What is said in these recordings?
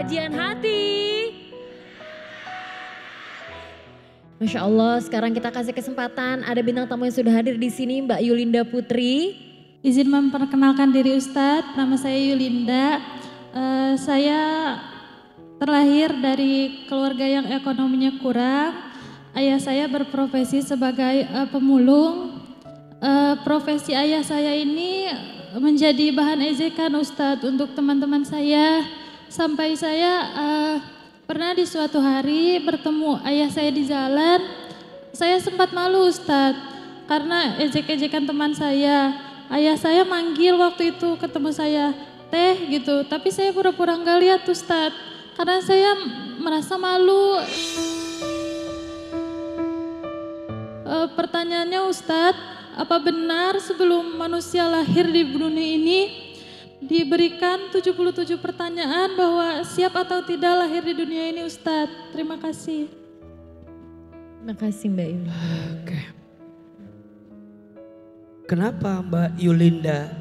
kajian hati. Masya Allah, sekarang kita kasih kesempatan ada bintang tamu yang sudah hadir di sini, Mbak Yulinda Putri. Izin memperkenalkan diri Ustadz, nama saya Yulinda. Saya terlahir dari keluarga yang ekonominya kurang. Ayah saya berprofesi sebagai pemulung. Profesi ayah saya ini menjadi bahan ejekan Ustadz untuk teman-teman saya. Sampai saya pernah di suatu hari bertemu ayah saya di jalan. Saya sempat malu Ustadz karena ejek-ejekan teman saya. Ayah saya manggil waktu itu ketemu saya, teh gitu. Tapi saya pura-pura nggak lihat Ustadz karena saya merasa malu. Pertanyaannya Ustadz, apa benar sebelum manusia lahir di dunia ini diberikan 77 pertanyaan bahwa siap atau tidak lahir di dunia ini Ustadz? Terima kasih. Terima kasih Mbak Yulinda. Oke. Kenapa Mbak Yulinda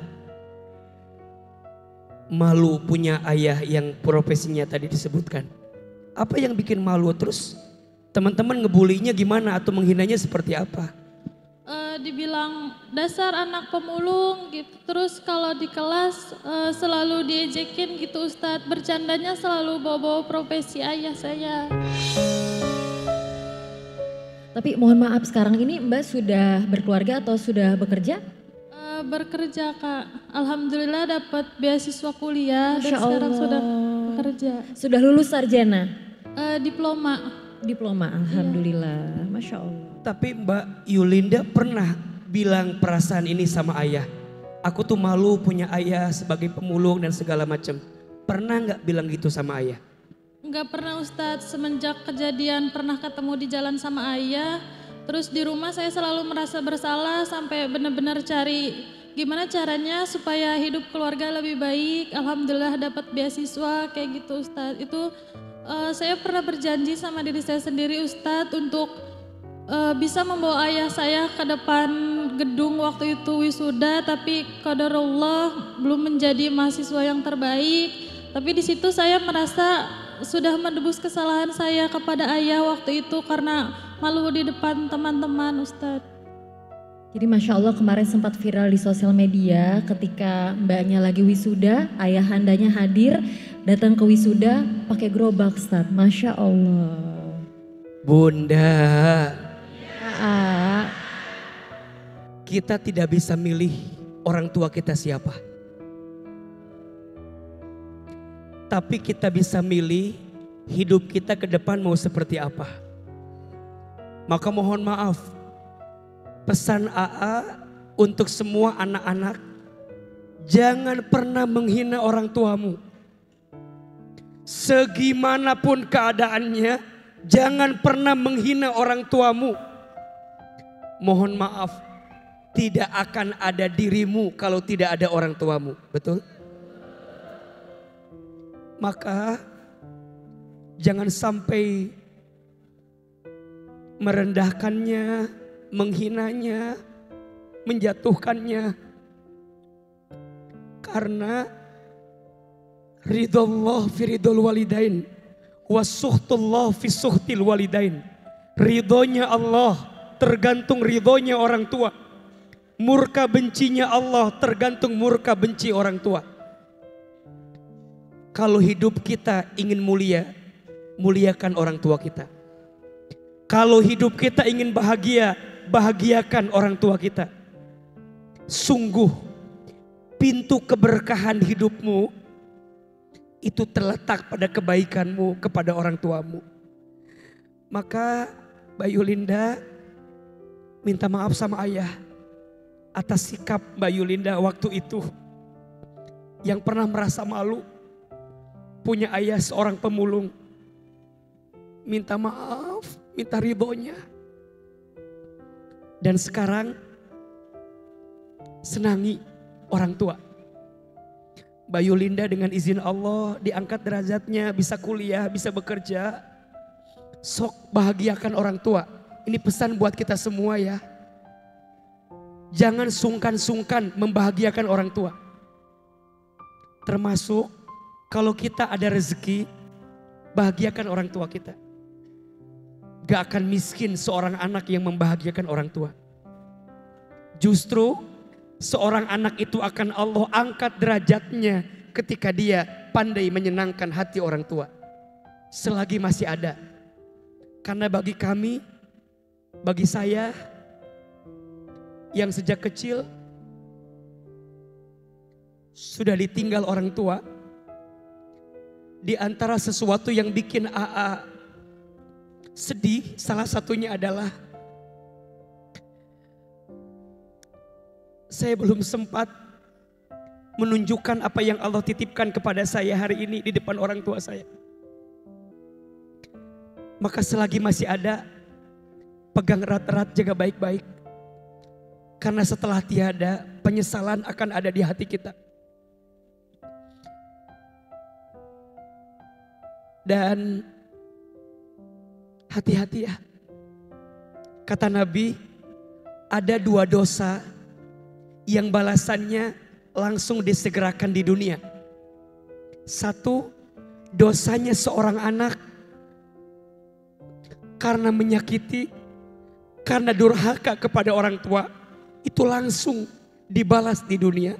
malu punya ayah yang profesinya tadi disebutkan? Apa yang bikin malu? Terus teman-teman ngebulinya gimana atau menghinanya seperti apa? Dibilang dasar anak pemulung gitu. Terus kalau di kelas selalu diejekin gitu Ustadz. Bercandanya selalu bawa-bawa profesi ayah saya. Tapi mohon maaf sekarang ini Mbak sudah berkeluarga atau sudah bekerja? Bekerja Kak. Alhamdulillah dapat beasiswa kuliah dan Masya sekarang Allah. sudah bekerja. Sudah lulus sarjana? Diploma. Diploma, alhamdulillah. Masya Allah. Tapi Mbak Yulinda pernah bilang perasaan ini sama ayah. Aku tuh malu punya ayah sebagai pemulung dan segala macam. Pernah nggak bilang gitu sama ayah? Enggak pernah Ustadz, semenjak kejadian pernah ketemu di jalan sama ayah. Terus di rumah saya selalu merasa bersalah sampai benar-benar cari gimana caranya supaya hidup keluarga lebih baik. Alhamdulillah dapat beasiswa kayak gitu Ustadz. Itu saya pernah berjanji sama diri saya sendiri Ustadz untuk bisa membawa ayah saya ke depan gedung waktu itu wisuda, tapi qadarullah belum menjadi mahasiswa yang terbaik. Tapi di situ saya merasa sudah menebus kesalahan saya kepada ayah waktu itu karena malu di depan teman-teman Ustadz. Jadi Masya Allah kemarin sempat viral di sosial media ketika mbaknya lagi wisuda, ayahandanya hadir, datang ke wisuda pakai gerobak Ustadz. Masya Allah. Bunda, Aa. kita tidak bisa milih orang tua kita siapa. Tapi kita bisa milih hidup kita ke depan mau seperti apa. Maka mohon maaf, pesan AA untuk semua anak-anak, jangan pernah menghina orang tuamu. Segimanapun keadaannya, jangan pernah menghina orang tuamu. Mohon maaf, tidak akan ada dirimu kalau tidak ada orang tuamu, betul? Maka jangan sampai merendahkannya, menghinanya, menjatuhkannya. Karena ridallah fi ridul walidain wa suhtullah fi suhtil walidain. Ridhonya Allah tergantung ridhonya orang tua. Murka bencinya Allah tergantung murka benci orang tua. Kalau hidup kita ingin mulia, muliakan orang tua kita. Kalau hidup kita ingin bahagia, bahagiakan orang tua kita. Sungguh pintu keberkahan hidupmu itu terletak pada kebaikanmu kepada orang tuamu. Maka Mbak Yulinda minta maaf sama ayah atas sikap Mbak Yulinda waktu itu yang pernah merasa malu punya ayah seorang pemulung. Minta maaf, minta ridhonya. Dan sekarang senangi orang tua. Mbak Yulinda dengan izin Allah diangkat derajatnya, bisa kuliah, bisa bekerja. Sok bahagiakan orang tua. Ini pesan buat kita semua ya. Jangan sungkan-sungkan membahagiakan orang tua. Termasuk kalau kita ada rezeki, Bahagiakan orang tua kita. Gak akan miskin seorang anak yang membahagiakan orang tua. Justru seorang anak itu akan Allah angkat derajatnya ketika dia pandai menyenangkan hati orang tua. Selagi masih ada. Karena bagi kami, bagi saya yang sejak kecil sudah ditinggal orang tua, di antara sesuatu yang bikin AA sedih, salah satunya adalah saya belum sempat menunjukkan apa yang Allah titipkan kepada saya hari ini di depan orang tua saya. Maka selagi masih ada, pegang erat-erat, jaga baik-baik. Karena setelah tiada, penyesalan akan ada di hati kita. Dan hati-hati ya. Kata Nabi, ada 2 dosa yang balasannya langsung disegerakan di dunia. 1, dosanya seorang anak karena menyakiti, karena durhaka kepada orang tua, itu langsung dibalas di dunia.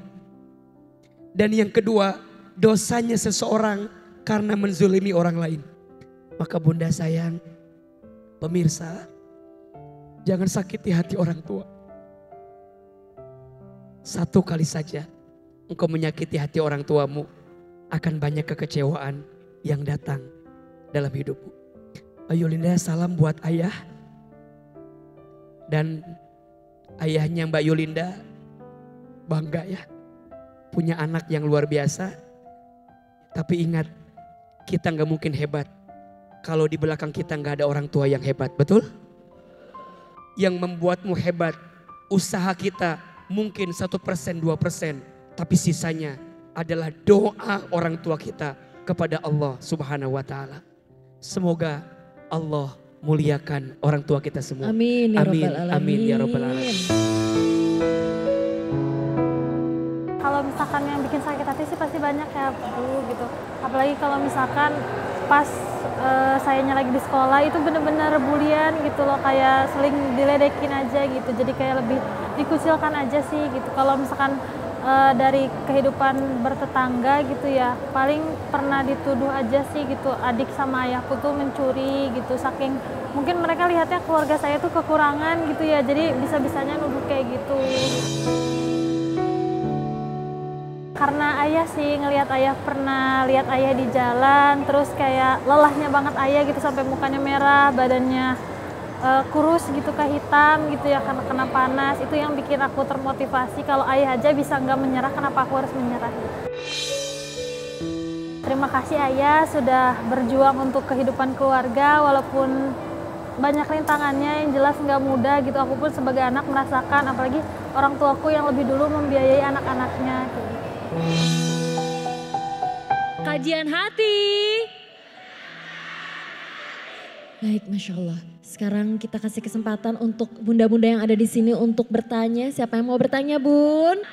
Dan yang kedua, dosanya seseorang karena menzulimi orang lain. Maka bunda sayang, pemirsa, jangan sakiti hati orang tua. 1 kali saja engkau menyakiti hati orang tuamu, akan banyak kekecewaan yang datang dalam hidupmu. Mbak Yulinda, salam buat ayah. Dan ayahnya Mbak Yulinda bangga ya, punya anak yang luar biasa. Tapi ingat, kita gak mungkin hebat kalau di belakang kita gak ada orang tua yang hebat, betul? Yang membuatmu hebat, usaha kita mungkin 1%, 2%. Tapi sisanya adalah doa orang tua kita kepada Allah Subhanahu wa ta'ala. Semoga Allah muliakan orang tua kita semua. Amin ya Rabbal Alamin. Amin ya Rabbal Alamin. Kalau misalkan yang bikin sakit hati sih pasti banyak ya Bu gitu. Apalagi kalau misalkan pas sayanya lagi di sekolah itu bener-bener bulian gitu loh, kayak seling diledekin aja gitu. Jadi kayak lebih dikucilkan aja sih gitu. Kalau misalkan dari kehidupan bertetangga gitu ya, paling pernah dituduh aja sih gitu, adik sama ayahku tuh mencuri gitu, saking mungkin mereka lihatnya keluarga saya tuh kekurangan gitu ya, jadi bisa-bisanya nuduh kayak gitu. Karena ayah sih, ngelihat ayah, pernah lihat ayah di jalan, terus kayak lelahnya banget ayah gitu, sampai mukanya merah, badannya kurus gitu, kayak hitam gitu ya, karena kena panas. Itu yang bikin aku termotivasi, kalau ayah aja bisa nggak menyerah, kenapa aku harus menyerah. Terima kasih ayah sudah berjuang untuk kehidupan keluarga, walaupun banyak rintangannya, yang jelas nggak mudah gitu. Aku pun sebagai anak merasakan, apalagi orang tuaku yang lebih dulu membiayai anak-anaknya gitu. Kajian hati. Baik, Masya Allah. Sekarang kita kasih kesempatan untuk bunda-bunda yang ada di sini untuk bertanya. Siapa yang mau bertanya, Bun?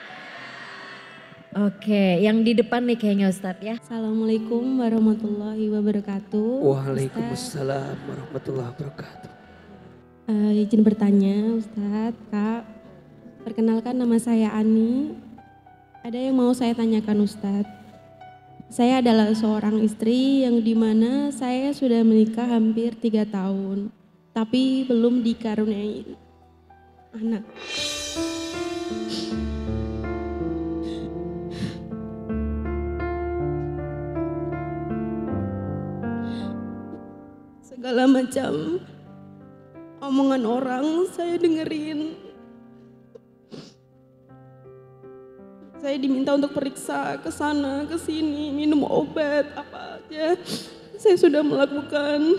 Oke, yang di depan nih kayaknya Ustadz ya. Assalamualaikum warahmatullahi wabarakatuh. Waalaikumsalam warahmatullahi wabarakatuh. Izin bertanya Ustadz, Kak. Perkenalkan, nama saya Ani. Ada yang mau saya tanyakan Ustadz. Saya adalah seorang istri yang dimana saya sudah menikah hampir 3 tahun. Tapi belum dikaruniai anak. Segala macam omongan orang saya dengerin. Saya diminta untuk periksa ke sana, ke sini, minum obat, apa aja. Saya sudah melakukan.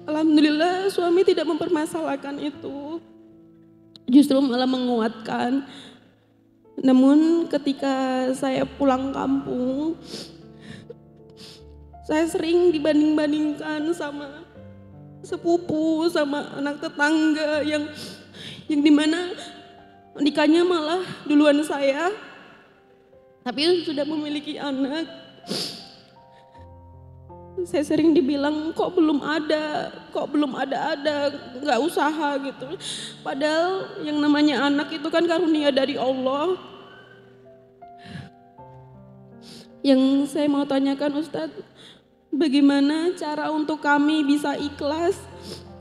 Alhamdulillah suami tidak mempermasalahkan itu. Justru malah menguatkan. Namun ketika saya pulang kampung, saya sering dibanding-bandingkan sama sepupu, sama anak tetangga yang dimana nikahnya malah duluan saya. tapi sudah memiliki anak. Saya sering dibilang kok belum ada, nggak usaha gitu. Padahal yang namanya anak itu kan karunia dari Allah. Yang saya mau tanyakan Ustadz, bagaimana cara untuk kami bisa ikhlas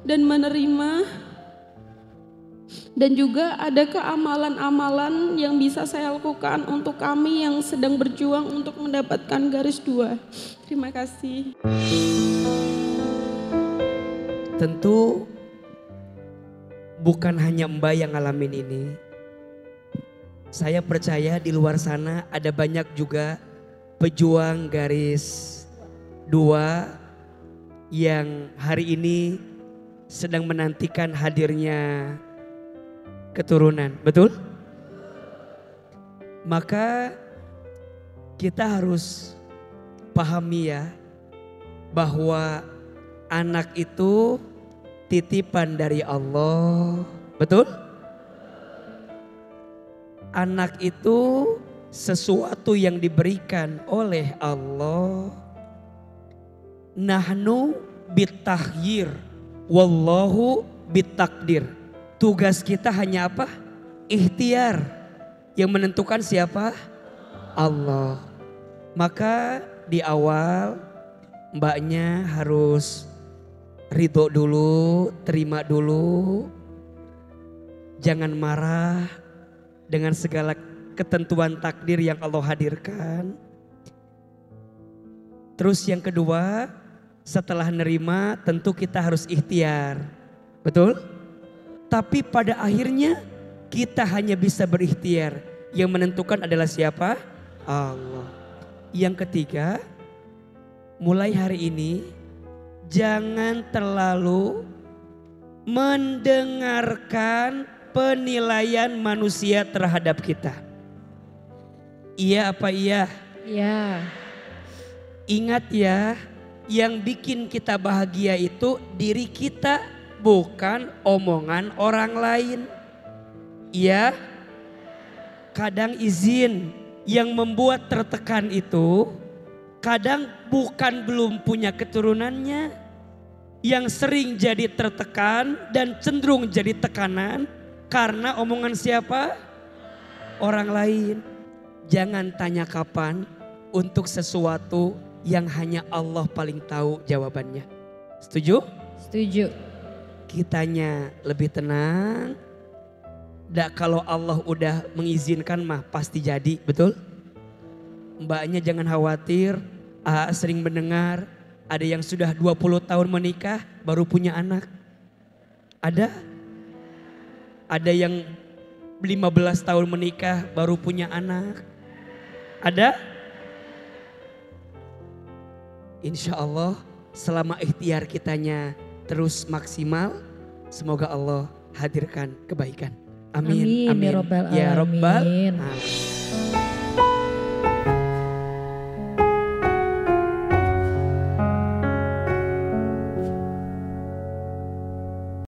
dan menerima, dan juga adakah amalan-amalan yang bisa saya lakukan untuk kami yang sedang berjuang untuk mendapatkan garis 2. Terima kasih. Tentu bukan hanya Mbak yang ngalamin ini. Saya percaya di luar sana ada banyak juga pejuang garis 2 yang hari ini sedang menantikan hadirnya keturunan, betul? Maka kita harus pahami ya bahwa anak itu titipan dari Allah, betul? Anak itu sesuatu yang diberikan oleh Allah. Nahnu bitahyir, wallahu bitakdir. Tugas kita hanya apa? Ikhtiar. Yang menentukan siapa? Allah. Maka di awal mbaknya harus ridho dulu, terima dulu. Jangan marah dengan segala ketentuan takdir yang Allah hadirkan. Terus yang kedua, setelah nerima tentu kita harus ikhtiar. Betul? Tapi pada akhirnya kita hanya bisa berikhtiar. Yang menentukan adalah siapa? Allah. Yang ketiga, mulai hari ini jangan terlalu mendengarkan penilaian manusia terhadap kita. Iya apa iya? Iya. Ingat ya, yang bikin kita bahagia itu diri kita, bukan omongan orang lain. Iya. Kadang izin, yang membuat tertekan itu kadang bukan belum punya keturunannya. Yang sering jadi tertekan dan cenderung jadi tekanan karena omongan siapa? Orang lain. Jangan tanya kapan untuk sesuatu yang hanya Allah paling tahu jawabannya. Setuju? Setuju. Kitanya lebih tenang. Kalau Allah udah mengizinkan mah pasti jadi, betul? Mbaknya jangan khawatir. Sering mendengar ada yang sudah 20 tahun menikah baru punya anak. Ada? Ada yang 15 tahun menikah baru punya anak. Ada? Insya Allah selama ikhtiar kitanya terus maksimal, semoga Allah hadirkan kebaikan. Amin. Amin. Ya Rabbal Ya Rabbal Alamin. Alamin.